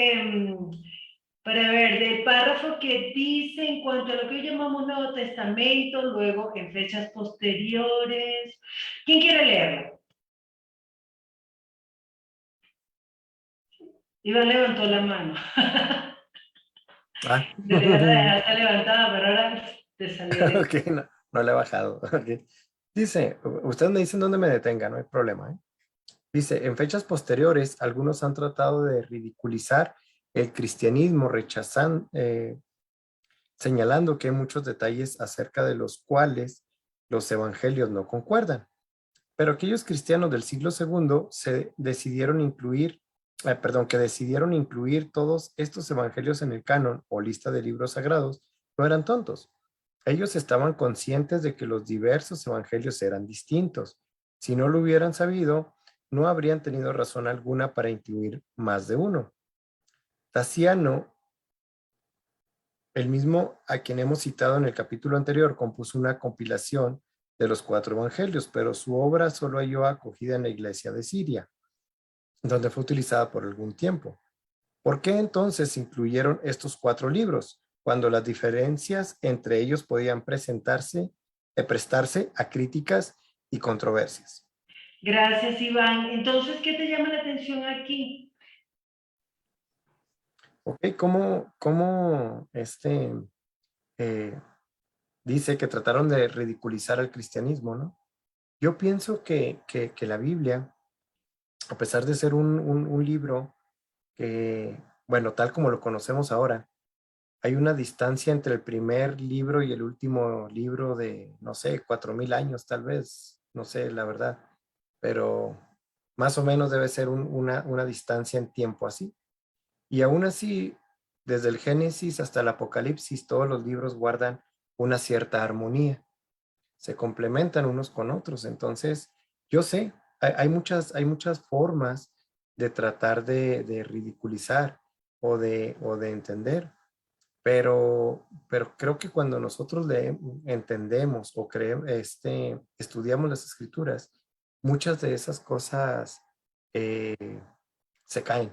Para ver, del párrafo que dice en cuanto a lo que hoy llamamos Nuevo Testamento, luego en fechas posteriores. ¿Quién quiere leerlo? Iván levantó la mano. Ah. Debería la dejaste levantada, pero ahora te salió de... Ok, no, no le he bajado. Ok. Dice, ustedes me dicen dónde me detenga, no hay problema, ¿eh? Dice, en fechas posteriores, algunos han tratado de ridiculizar el cristianismo, señalando que hay muchos detalles acerca de los cuales los evangelios no concuerdan. Pero aquellos cristianos del siglo segundo se decidieron incluir, que decidieron incluir todos estos evangelios en el canon o lista de libros sagrados, no eran tontos. Ellos estaban conscientes de que los diversos evangelios eran distintos. Si no lo hubieran sabido, no habrían tenido razón alguna para incluir más de uno. Taciano, el mismo a quien hemos citado en el capítulo anterior, compuso una compilación de los 4 evangelios, pero su obra solo halló acogida en la iglesia de Siria, donde fue utilizada por algún tiempo. ¿Por qué entonces incluyeron estos 4 libros, cuando las diferencias entre ellos podían prestarse a críticas y controversias? Gracias, Iván. Entonces, ¿qué te llama la atención aquí? Ok, ¿cómo dice que trataron de ridiculizar al cristianismo, ¿no? Yo pienso que la Biblia, a pesar de ser un libro que, bueno, tal como lo conocemos ahora, hay una distancia entre el primer libro y el último libro de, no sé, 4,000 años tal vez, no sé, la verdad, pero más o menos debe ser una distancia en tiempo así. Y aún así, desde el Génesis hasta el Apocalipsis, todos los libros guardan una cierta armonía, se complementan unos con otros. Entonces, yo sé, hay muchas formas de tratar de ridiculizar o de entender, pero creo que cuando nosotros entendemos o estudiamos las escrituras, muchas de esas cosas eh, se caen.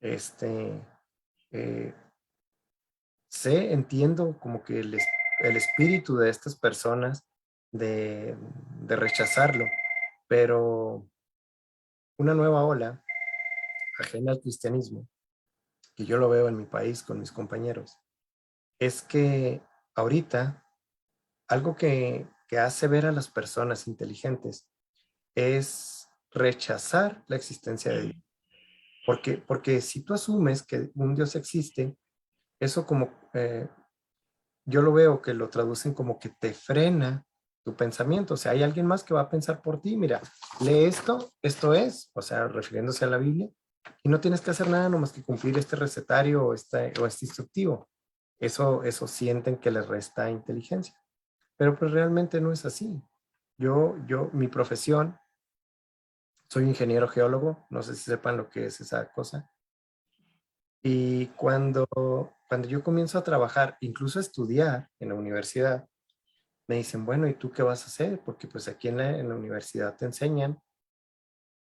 Este, eh, entiendo como que el espíritu de estas personas de rechazarlo, pero una nueva ola ajena al cristianismo, que yo lo veo en mi país con mis compañeros, es que ahorita algo que hace ver a las personas inteligentes es rechazar la existencia de Dios. Porque si tú asumes que un Dios existe, eso como, yo lo veo que lo traducen como que te frena tu pensamiento. O sea, hay alguien más que va a pensar por ti. Mira, lee esto es, o sea, refiriéndose a la Biblia, y no tienes que hacer nada nomás que cumplir este recetario o este instructivo. Eso sienten que les resta inteligencia. Pero pues realmente no es así. Mi profesión, soy ingeniero geólogo, no sé si sepan lo que es esa cosa. Y cuando yo comienzo a trabajar, incluso a estudiar en la universidad, me dicen, bueno, ¿y tú qué vas a hacer? Porque pues aquí en la universidad te enseñan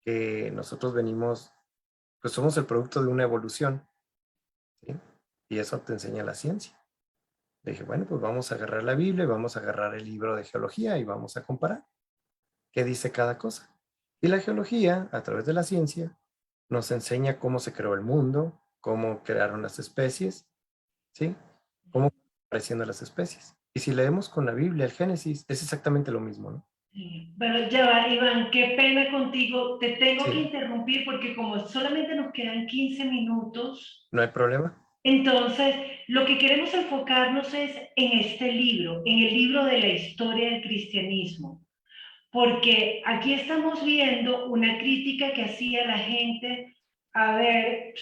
que nosotros venimos, pues somos el producto de una evolución, ¿sí? Y eso te enseña la ciencia. Le dije, bueno, pues vamos a agarrar la Biblia, y vamos a agarrar el libro de geología y vamos a comparar qué dice cada cosa. Y la geología, a través de la ciencia, nos enseña cómo se creó el mundo, cómo crearon las especies, ¿sí? Cómo apareciendo las especies. Y si leemos con la Biblia el Génesis, es exactamente lo mismo, ¿no? Sí. Pero ya va, Iván, qué pena contigo. Te tengo que Sí, interrumpir porque como solamente nos quedan 15 minutos, no hay problema. entonces lo que queremos enfocarnos es en este libro, en el libro de la historia del cristianismo. Porque aquí estamos viendo una crítica que hacía la gente, a ver,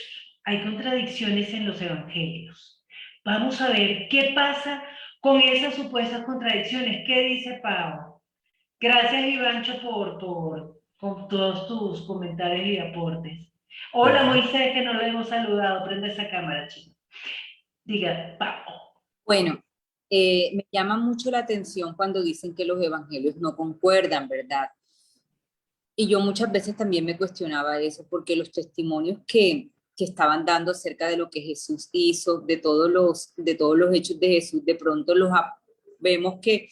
hay contradicciones en los evangelios. Vamos a ver qué pasa con esas supuestas contradicciones. ¿Qué dice Pablo? Gracias, Ivancho, por todos tus comentarios y aportes. De Hola, nada. Moisés, que no lo hemos saludado. Prende esa cámara, chico. Diga, Pablo. Bueno, me llama mucho la atención cuando dicen que los evangelios no concuerdan, ¿verdad? Y yo muchas veces también me cuestionaba eso, porque los testimonios que estaban dando acerca de lo que Jesús hizo, de todos los hechos de Jesús, de pronto vemos que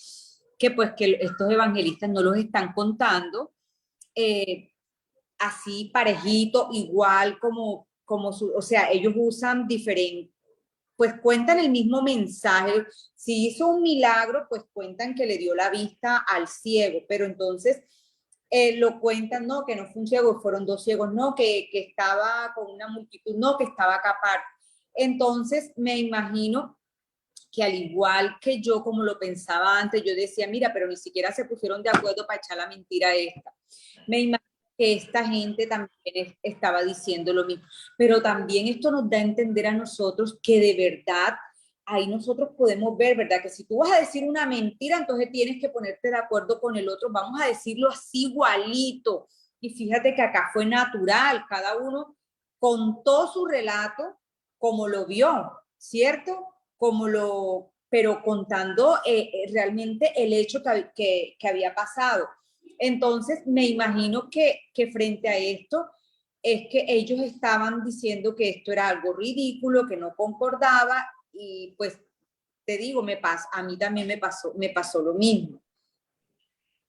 pues que estos evangelistas no los están contando así parejito, igual como o sea, ellos usan diferentes, pues cuentan el mismo mensaje. Si hizo un milagro, pues cuentan que le dio la vista al ciego, pero entonces lo cuentan, no, que no fue un ciego, fueron dos ciegos, no, que estaba con una multitud, no, que estaba acá aparte. Entonces me imagino que al igual que yo, como lo pensaba antes, yo decía, mira, pero ni siquiera se pusieron de acuerdo para echar la mentira esta. Me imagino que esta gente también estaba diciendo lo mismo, pero también esto nos da a entender a nosotros que de verdad ahí nosotros podemos ver, ¿verdad? Que si tú vas a decir una mentira, entonces tienes que ponerte de acuerdo con el otro, vamos a decirlo así igualito. Y fíjate que acá fue natural, cada uno contó su relato como lo vio, ¿cierto? Pero contando realmente el hecho que había pasado. Entonces, me imagino que frente a esto es que ellos estaban diciendo que esto era algo ridículo, que no concordaba, y pues te digo, a mí también me pasó lo mismo.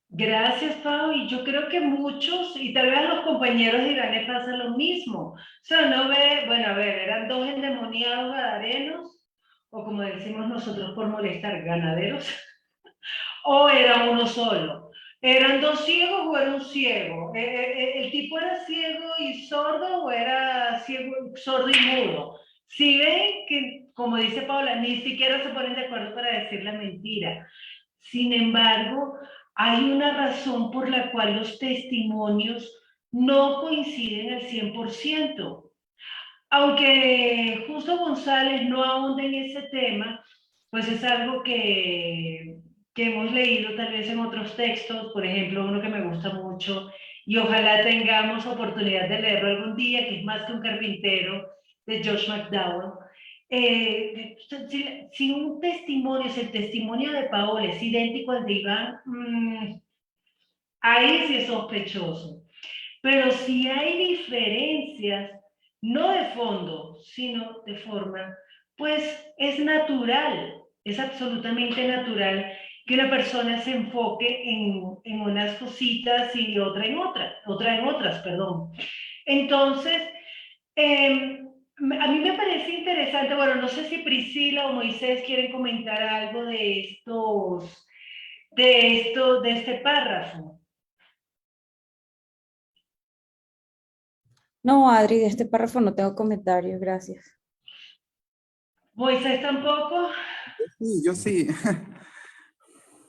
Gracias, Pau. Y yo creo que muchos, y tal vez a los compañeros de Irán les pasa lo mismo. O sea, no ve, bueno, a ver, eran dos endemoniados gadarenos, o como decimos nosotros por molestar, ganaderos, o era uno solo. ¿Eran dos ciegos o era un ciego? ¿El tipo era ciego y sordo o era ciego, sordo y mudo? Si ven que, como dice Paula, ni siquiera se ponen de acuerdo para decir la mentira. Sin embargo, hay una razón por la cual los testimonios no coinciden al 100%. Aunque Justo González no ahonda en ese tema, pues es algo que hemos leído tal vez en otros textos, por ejemplo, uno que me gusta mucho y ojalá tengamos oportunidad de leerlo algún día, que es Más que un carpintero, de Josh McDowell. Si un testimonio, si el testimonio de Paola es idéntico al de Iván, ahí sí es sospechoso. Pero si hay diferencias, no de fondo, sino de forma, pues es natural, es absolutamente natural que una persona se enfoque en unas cositas y otra en otras, perdón. Entonces, a mí me parece interesante, bueno, no sé si Priscila o Moisés quieren comentar algo de este párrafo. No, Adri, de este párrafo no tengo comentarios, gracias. Moisés tampoco. Sí, yo sí.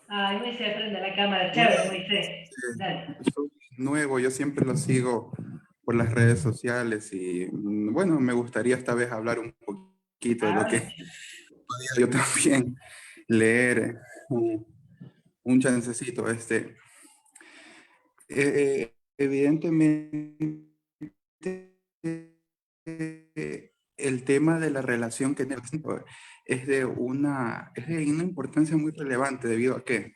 Ay, Moisés, prende la cámara. Chévere, Moisés. Dale. Soy nuevo, yo siempre lo sigo por las redes sociales y bueno, me gustaría esta vez hablar un poquito de lo que podía yo también leer un chancecito. Evidentemente, el tema de la relación que tenemos es de una importancia muy relevante debido a que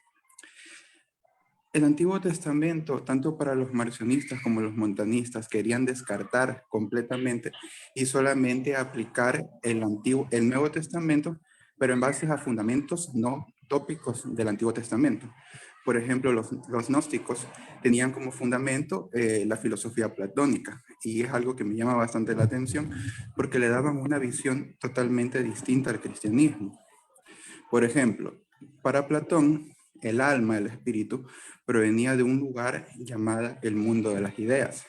el Antiguo Testamento, tanto para los marcionistas como los montanistas, querían descartar completamente y solamente aplicar el Nuevo Testamento, pero en base a fundamentos no tópicos del Antiguo Testamento. Por ejemplo, los gnósticos tenían como fundamento la filosofía platónica, y es algo que me llama bastante la atención porque le daban una visión totalmente distinta al cristianismo. Por ejemplo, para Platón, el alma, el espíritu, provenía de un lugar llamado el mundo de las ideas.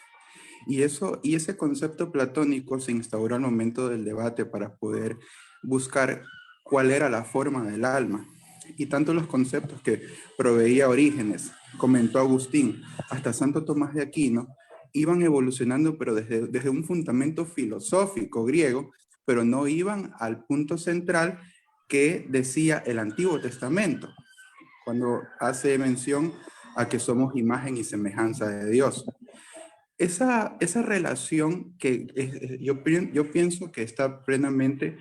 Y ese concepto platónico se instauró al momento del debate para poder buscar cuál era la forma del alma. Y tanto los conceptos que proveía Orígenes, comentó Agustín, hasta Santo Tomás de Aquino, iban evolucionando, pero desde un fundamento filosófico griego, pero no iban al punto central que decía el Antiguo Testamento, cuando hace mención a que somos imagen y semejanza de Dios. Esa relación que yo pienso que está plenamente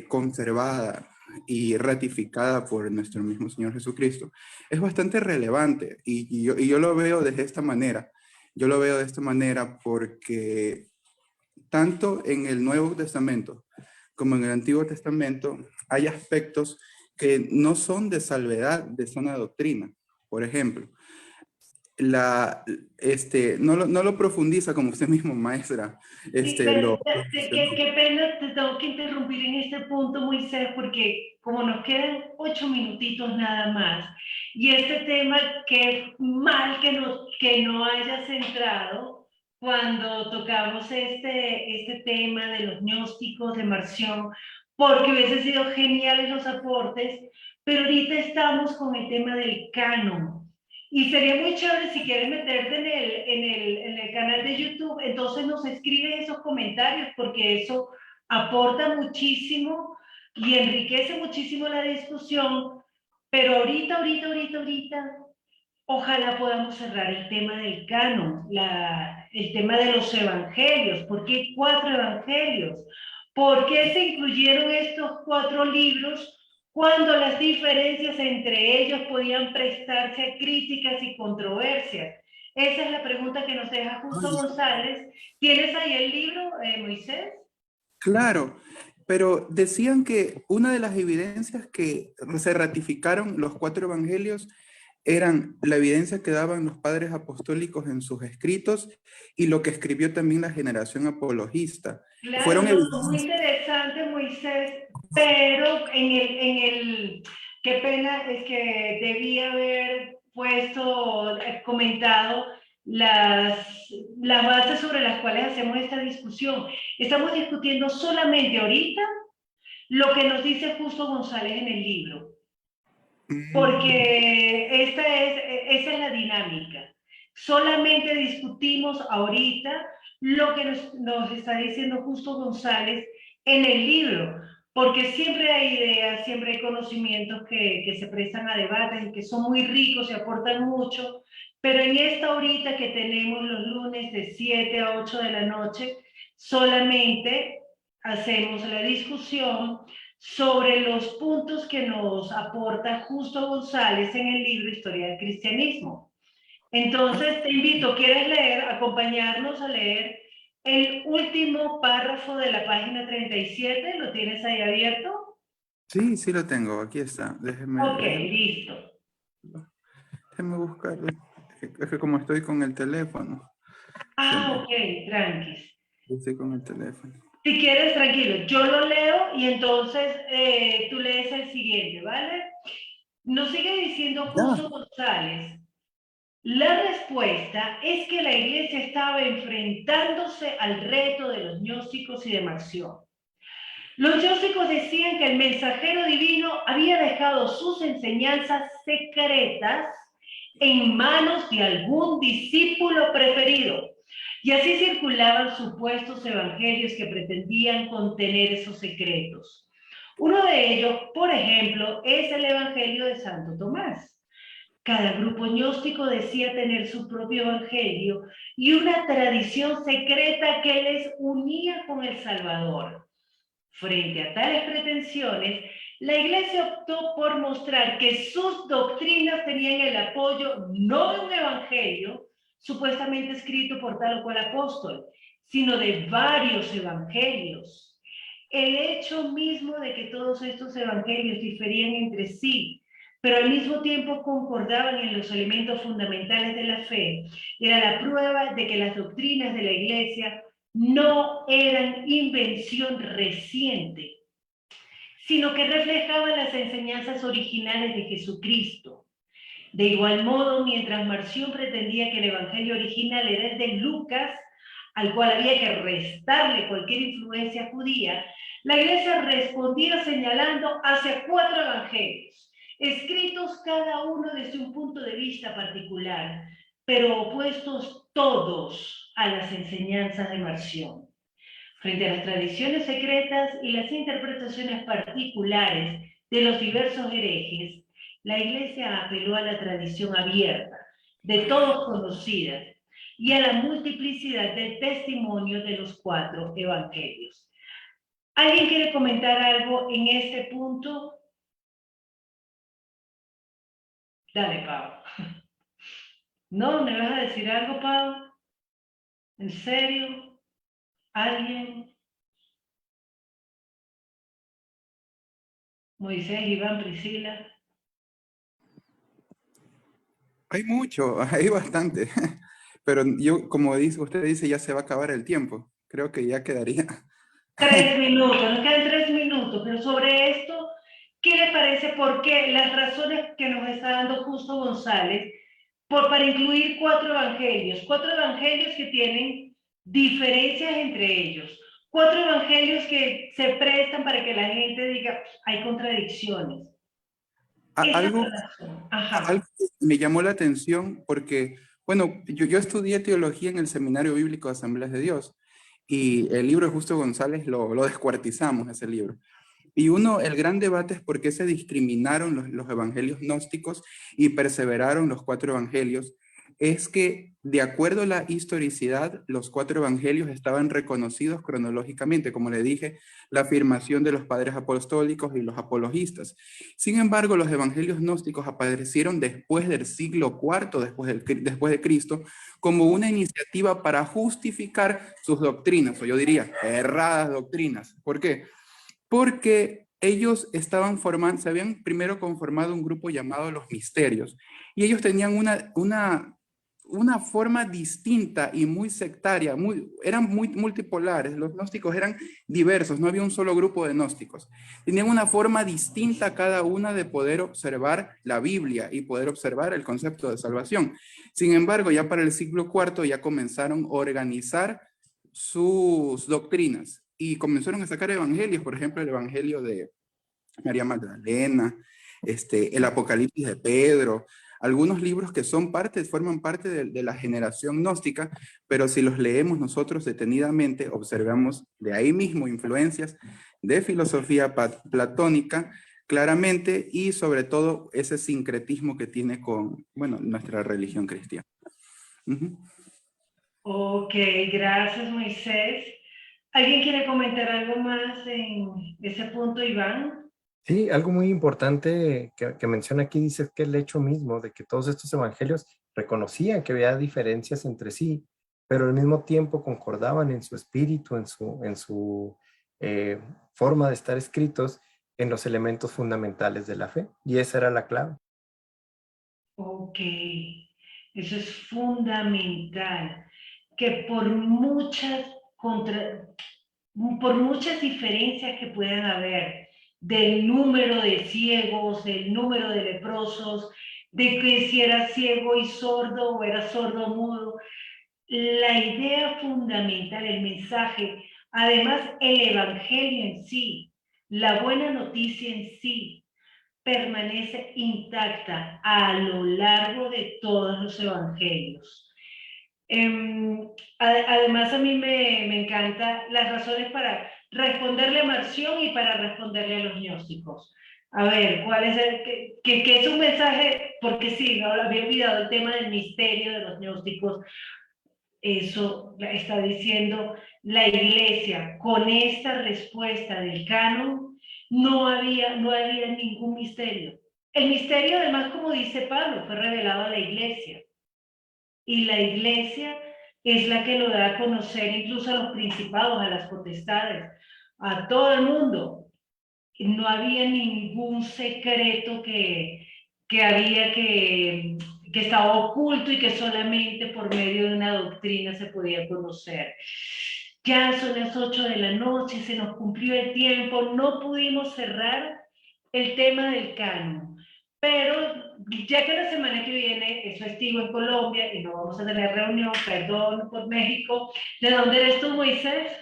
conservada y ratificada por nuestro mismo Señor Jesucristo, es bastante relevante y yo lo veo de esta manera. Yo lo veo de esta manera porque tanto en el Nuevo Testamento como en el Antiguo Testamento hay aspectos que no son de salvedad de sana doctrina. Por ejemplo, no lo profundiza como usted mismo, maestra. Sí, qué pena, te tengo que interrumpir en este punto, Moisés, porque como nos quedan 8 minutitos nada más, y este tema, que mal que no haya centrado cuando tocamos este tema de los gnósticos de Marción, porque hubiesen sido geniales los aportes, pero ahorita estamos con el tema del canon. Y sería muy chévere si quieres meterte en el canal de YouTube, entonces nos escribes esos comentarios porque eso aporta muchísimo y enriquece muchísimo la discusión, pero ahorita, ojalá podamos cerrar el tema del canon, el tema de los evangelios. ¿Por qué 4 evangelios? ¿Por qué se incluyeron estos 4 libros cuando las diferencias entre ellos podían prestarse a críticas y controversias? Esa es la pregunta que nos deja Justo González. ¿Tienes ahí el libro, Moisés? Claro, pero decían que una de las evidencias que se ratificaron los 4 evangelios eran la evidencia que daban los padres apostólicos en sus escritos y lo que escribió también la generación apologista. Claro, Fueron no, muy interesante, Moisés, pero qué pena, es que debía haber puesto, comentado las bases sobre las cuales hacemos esta discusión. Estamos discutiendo solamente ahorita lo que nos dice Justo González en el libro, porque esa es la dinámica. Solamente discutimos ahorita lo que nos está diciendo Justo González en el libro, porque siempre hay ideas, siempre hay conocimientos que se prestan a debates y que son muy ricos y aportan mucho, pero en esta ahorita que tenemos los lunes de 7 a 8 de la noche, solamente hacemos la discusión sobre los puntos que nos aporta Justo González en el libro Historia del Cristianismo. Entonces te invito, ¿quieres leer, acompañarnos a leer el último párrafo de la página 37? ¿Lo tienes ahí abierto? Sí, sí lo tengo, aquí está. Ok, listo. Déjeme buscarlo. Es que como estoy con el teléfono. Ah, ok, tranquis. Estoy con el teléfono. Si quieres, tranquilo, yo lo leo y entonces tú lees el siguiente, ¿vale? Nos sigue diciendo Justo González. La respuesta es que la Iglesia estaba enfrentándose al reto de los gnósticos y de Marción. Los gnósticos decían que el mensajero divino había dejado sus enseñanzas secretas en manos de algún discípulo preferido, y así circulaban supuestos evangelios que pretendían contener esos secretos. Uno de ellos, por ejemplo, es el Evangelio de Santo Tomás. Cada grupo gnóstico decía tener su propio evangelio y una tradición secreta que les unía con el Salvador. Frente a tales pretensiones, la Iglesia optó por mostrar que sus doctrinas tenían el apoyo no de un evangelio supuestamente escrito por tal o cual apóstol, sino de varios evangelios. El hecho mismo de que todos estos evangelios diferían entre sí, pero al mismo tiempo concordaban en los elementos fundamentales de la fe, era la prueba de que las doctrinas de la Iglesia no eran invención reciente, sino que reflejaban las enseñanzas originales de Jesucristo. De igual modo, mientras Marción pretendía que el evangelio original era el de Lucas, al cual había que restarle cualquier influencia judía, la Iglesia respondía señalando hacia 4 evangelios, escritos cada uno desde un punto de vista particular, pero opuestos todos a las enseñanzas de Marción. Frente a las tradiciones secretas y las interpretaciones particulares de los diversos herejes, la Iglesia apeló a la tradición abierta, de todos conocida, y a la multiplicidad del testimonio de los 4 evangelios. ¿Alguien quiere comentar algo en este punto? Dale, Pau. ¿No? ¿Me vas a decir algo, Pau? ¿En serio? ¿Alguien? Moisés, Iván, Priscila. Hay mucho, hay bastante. Pero yo, como dice, usted dice, ya se va a acabar el tiempo. Creo que ya quedaría. 3 minutos, nos quedan 3 minutos, pero sobre esto, ¿qué le parece? Porque las razones que nos está dando Justo González para incluir 4 evangelios que tienen diferencias entre ellos, 4 evangelios que se prestan para que la gente diga, hay contradicciones. Esa Algo, razón, algo ajá. que me llamó la atención porque, bueno, yo estudié teología en el Seminario Bíblico de Asambleas de Dios y el libro de Justo González lo descuartizamos, ese libro. Y el gran debate es por qué se discriminaron los evangelios gnósticos y perseveraron los 4 evangelios. Es que, de acuerdo a la historicidad, los 4 evangelios estaban reconocidos cronológicamente, como le dije, la afirmación de los padres apostólicos y los apologistas. Sin embargo, los evangelios gnósticos aparecieron después del siglo IV, después de Cristo, como una iniciativa para justificar sus doctrinas, o yo diría, erradas doctrinas. ¿Por qué? Porque ellos se habían primero conformado un grupo llamado los misterios, y ellos tenían una forma distinta y muy sectaria, eran muy multipolares, los gnósticos eran diversos, no había un solo grupo de gnósticos. Tenían una forma distinta cada una de poder observar la Biblia y poder observar el concepto de salvación. Sin embargo, ya para el siglo IV ya comenzaron a organizar sus doctrinas y comenzaron a sacar evangelios, por ejemplo, el evangelio de María Magdalena, el Apocalipsis de Pedro, algunos libros que forman parte de la generación gnóstica, pero si los leemos nosotros detenidamente, observamos de ahí mismo influencias de filosofía platónica, claramente, y sobre todo ese sincretismo que tiene con, bueno, nuestra religión cristiana. Ok, gracias Moisés. ¿Alguien quiere comentar algo más en ese punto, Iván? Sí, algo muy importante que menciona aquí dice que el hecho mismo de que todos estos evangelios reconocían que había diferencias entre sí, pero al mismo tiempo concordaban en su espíritu, en su forma de estar escritos en los elementos fundamentales de la fe. Y esa era la clave. Ok, eso es fundamental, que por muchas diferencias que puedan haber del número de ciegos, del número de leprosos, de que si era ciego y sordo o era sordo mudo, la idea fundamental, el mensaje, además el evangelio en sí, la buena noticia en sí, permanece intacta a lo largo de todos los evangelios. Además, a mí me encantan las razones para responderle a Marción y para responderle a los gnósticos. A ver, ¿cuál es que es un mensaje? Porque sí, no había olvidado el tema del misterio de los gnósticos. Eso está diciendo la Iglesia. Con esta respuesta del canon, no había ningún misterio. El misterio, además, como dice Pablo, fue revelado a la Iglesia. Y la Iglesia es la que lo da a conocer incluso a los principados, a las potestades, a todo el mundo. No había ningún secreto que estaba oculto y que solamente por medio de una doctrina se podía conocer. Ya son las 8 de la noche, se nos cumplió el tiempo, no pudimos cerrar el tema del canon, pero ya que la semana que viene es festivo en Colombia y no vamos a tener reunión, perdón por México, ¿de dónde eres tú, Moisés?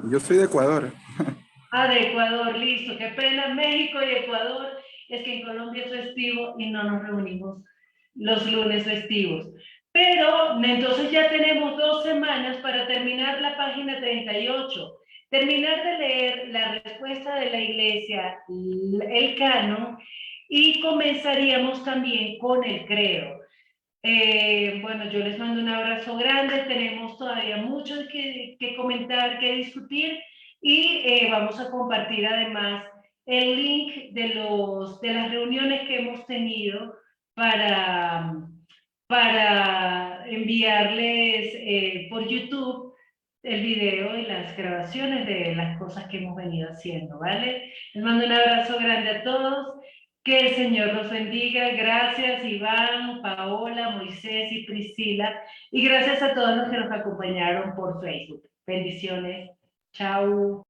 Yo soy de Ecuador. Ah, de Ecuador, listo. Qué pena, México y Ecuador. Es que en Colombia es festivo y no nos reunimos los lunes festivos. Pero entonces ya tenemos 2 semanas para terminar la página 38. Terminar de leer la respuesta de la Iglesia, el canon, y comenzaríamos también con el credo. Bueno, yo les mando un abrazo grande, tenemos todavía mucho que comentar, que discutir y vamos a compartir además el link de las reuniones que hemos tenido para enviarles por YouTube el video y las grabaciones de las cosas que hemos venido haciendo, ¿vale? Les mando un abrazo grande a todos Que el Señor los bendiga. Gracias Iván, Paola, Moisés y Priscila. Y gracias a todos los que nos acompañaron por Facebook. Bendiciones. Chao.